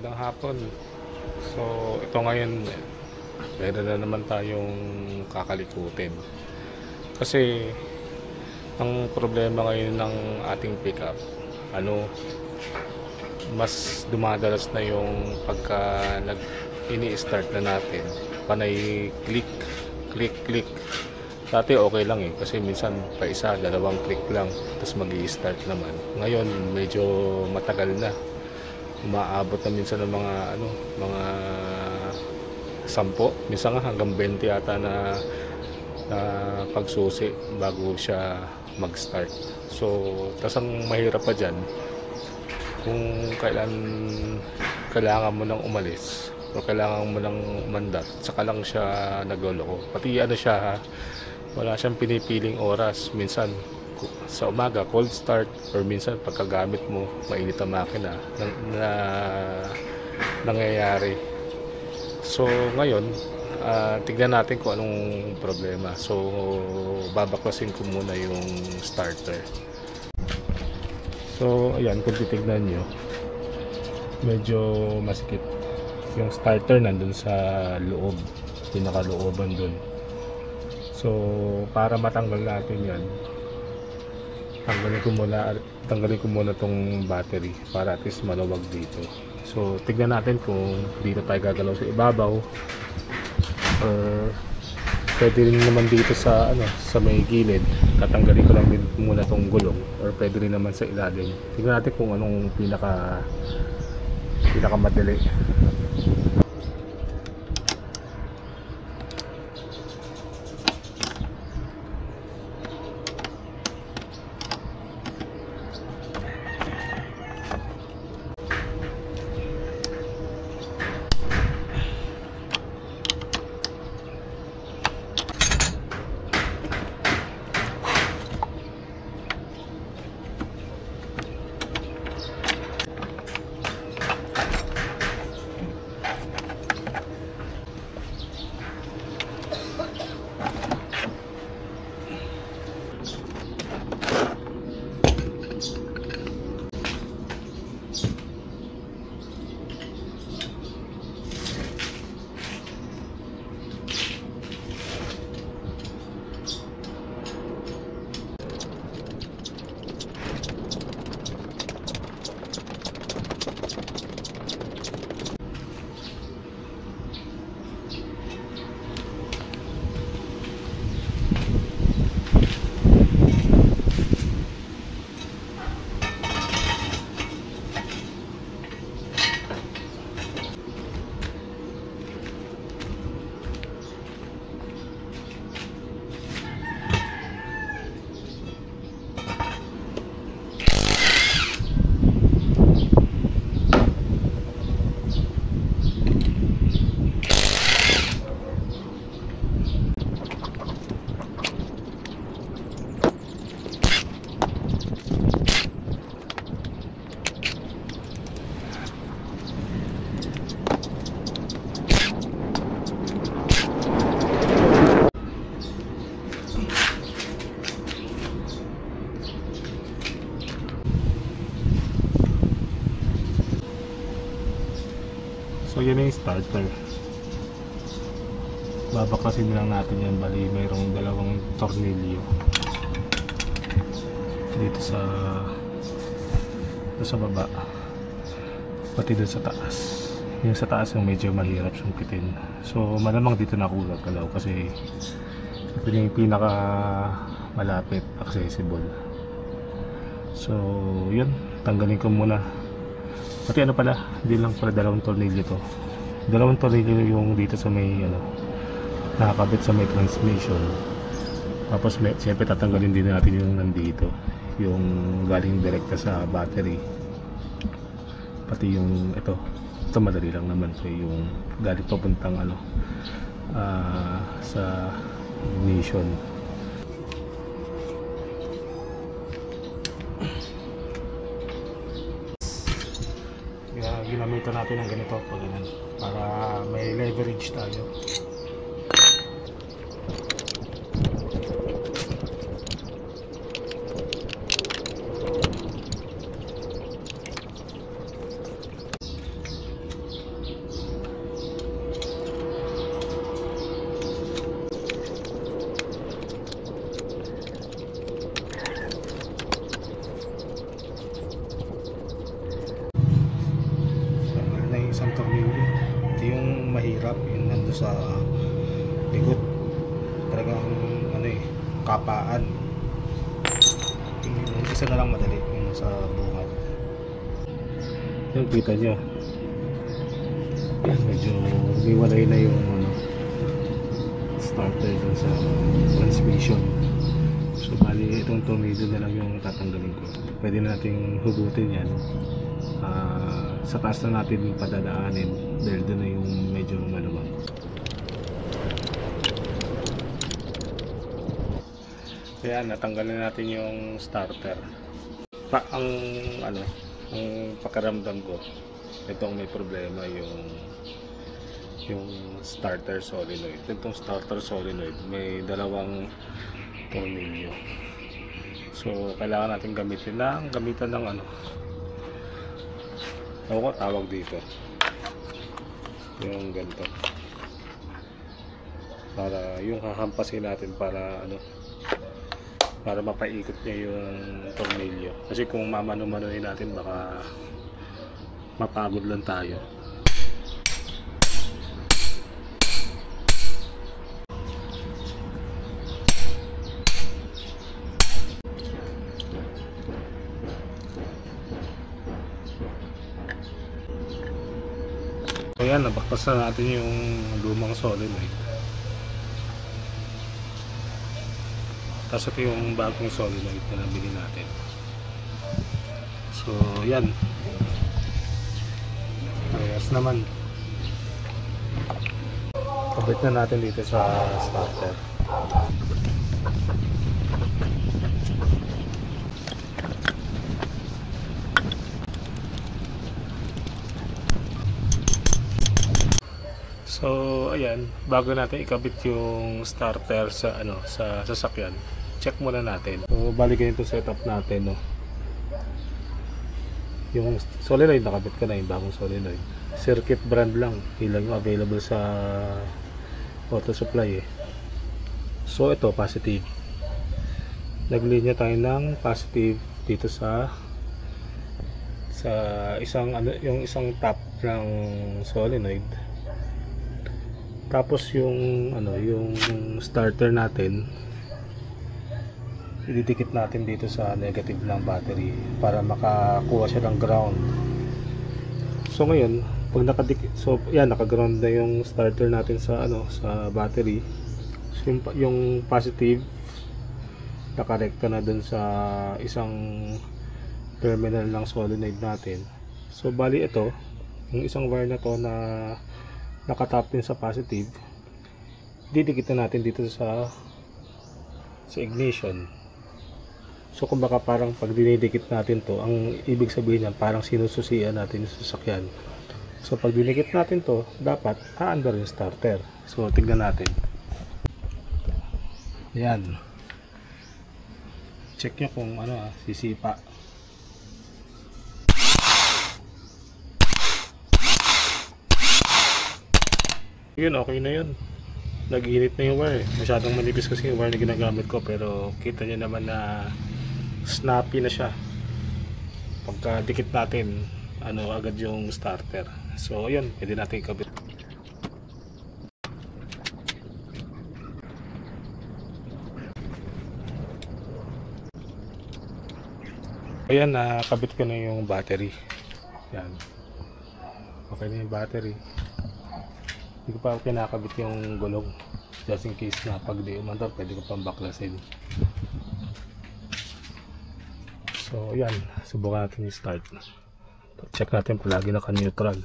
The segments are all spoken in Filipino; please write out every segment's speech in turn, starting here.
Magandang hapon. So, ito ngayon, meron na naman tayong kakalikutin. Kasi, ang problema ngayon ng ating pickup, mas dumadalas na yung pagka ini-start na natin, panay click, click, click. Dati okay lang kasi minsan pa isa, dalawang click lang, tapos mag-i-start naman. Ngayon, medyo matagal na. Umaabot na minsan ng mga 10, minsan nga hanggang 20 yata na pagsusi bago siya mag-start. So, tas ang mahirap pa dyan, kung kailangan mo nang umalis o kailangan mo nang mandat, saka lang siya nagloloko. Pati siya, wala siyang pinipiling oras. Minsan sa umaga cold start, or minsan pagkagamit mo mainit ang makina na nangyayari. So ngayon, tignan natin kung anong problema. So babaklasin ko muna yung starter. So ayan, kung titignan nyo, medyo masikip yung starter nandun sa loob, pinakalooban dun. So para matanggal natin yan, tanggalin ko muna tong battery para at least maluwag dito. So tignan natin kung dito tayo gagalaw sa ibabaw, or pwede rin naman dito sa may gilid. Tatanggalin ko lang din muna tong gulong, or pwede rin naman sa ilalim. Tignan natin kung anong pinaka madali. So yan yung starter. Babaklasin lang natin yan. Bali mayroong dalawang tornilyo dito sa baba, pati dun sa taas. Yung sa taas yung medyo mahirap sungkitin. So malamang dito na ako gagalaw kasi ito yung pinaka malapit, accessible. So yun, tanggalin ko muna. Pati hindi lang pala dalawang tornilyo to. Dalawang tornilyo yung dito sa may nakakabit sa may transmission. Tapos siyempre tatanggalin din natin yung nandito, yung galing direkta sa battery. Pati yung ito madali lang naman. So yung galing papuntang sa ignition. Ginamitan natin ng ganito para may leverage tayo. sa likod. Talagang ano eh, kapaan. Yung isa na lang madali, yung sa bungat. Yung kita nyo, medyo umiwalay na yung ano, starter dun sa transmission. So bali itong tornado na lang yung tatanggalin ko. Pwede na nating hugutin yan. Sa taas na natin padadaanin dahil doon na yung medyo maluwag. Kaya natanggalin natin yung starter. Ang pakiramdam ko, itong may problema yung starter solenoid. Itong starter solenoid may dalawang tornilyo. So kailangan natin gamitan ng ano, ako tawag dito, yung ganito, para yung hahampasin natin para ano, para mapaikot niya yung tornilyo. Kasi kung mamano-manoin natin baka mapagod lang tayo. So yan, nabaktas na natin yung lumang solenoid. Tapos ito yung bagong solenoid na nabili natin. So yan, ayos naman. Kabit na natin dito sa starter. So ayan, bago natin ikabit yung starter sa ano, sa sasakyan, check muna natin. So bali ganito setup natin, no. Yung solenoid nakabit ka na, yung bagong solenoid. Circuit brand lang, ilang yung available sa auto supply eh. So ito positive. Naglinya tayo ng positive dito sa isang ano, yung isang top ng solenoid. Tapos yung ano, yung starter natin ididikit natin dito sa negative ng battery para makakuha siya ng ground. So ngayon, pag nakadikit, so yan, naka-ground na yung starter natin sa ano, sa battery. So yung positive nakarekta na dun sa isang terminal ng solenoid natin. So bali ito, yung isang wire na to na nakatap din sa positive, didikit na natin dito sa ignition. So kumbaga parang pag dinidikit natin to, ang ibig sabihin niyan parang sinususian natin yung sasakyan. So pag dinikit natin to, dapat aandar yung starter. So tignan natin. Ayan, check nyo kung ano, sisipa. Yun, okay na yun. Nag-init na yung wire. Masyadong manipis kasi yung wire na ginagamit ko, pero kita nyo naman na snappy na siya. Pagka dikit natin, ano agad yung starter. So yun, pwede natin ikabit. Ayan, nakabit ko na yung battery. Yan, okay na yung battery. Hindi ko pa kinakabit yung gulong, just in case na pag di umandar pwede ko pang baklasin. So yan, subukan natin yung start. Check natin palagi naka-neutral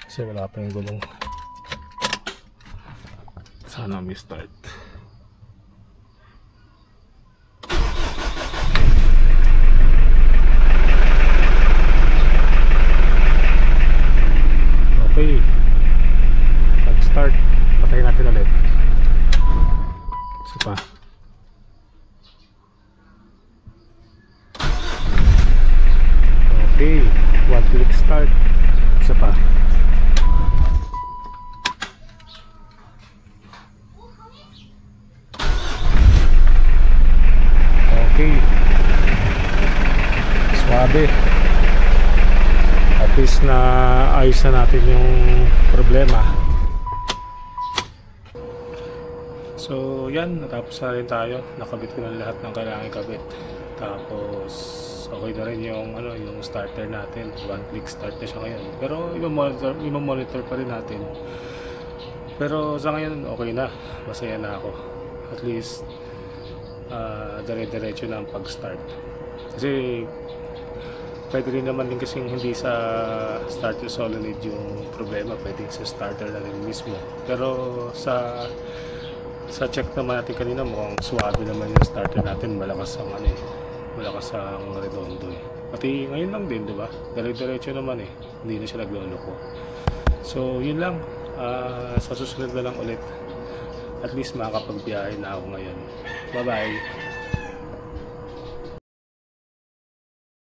kasi wala pa yung gulong. Sana may start. Okay, start, patayin natin ulit. Isa pa. Okay, one click start. Isa pa. Okay, swabe. At least na ayos na natin yung problema. So yan, natapos na rin tayo. Nakabit ko na lahat ng kailangan ikabit. Tapos okay na rin yung yung starter natin. One click start na siya ngayon. Pero i-monitor pa rin natin. Pero sa ngayon okay na. Masaya na ako. At least dire-diretso na ang pag-start. Kasi pwede rin naman din kasing hindi sa starter solenoid yung problema, pwede sa starter na rin mismo. Pero sa check naman natin kanina, mukhang suwabe naman yung starter natin. Malakas ang malakas ang redondo eh. Pati ngayon lang din, di ba? Dire-diretso naman eh. Hindi na siya nagloloko. So yun lang. Sa susunod na lang ulit. At least makakapagbiyahe na ako ngayon. Bye bye.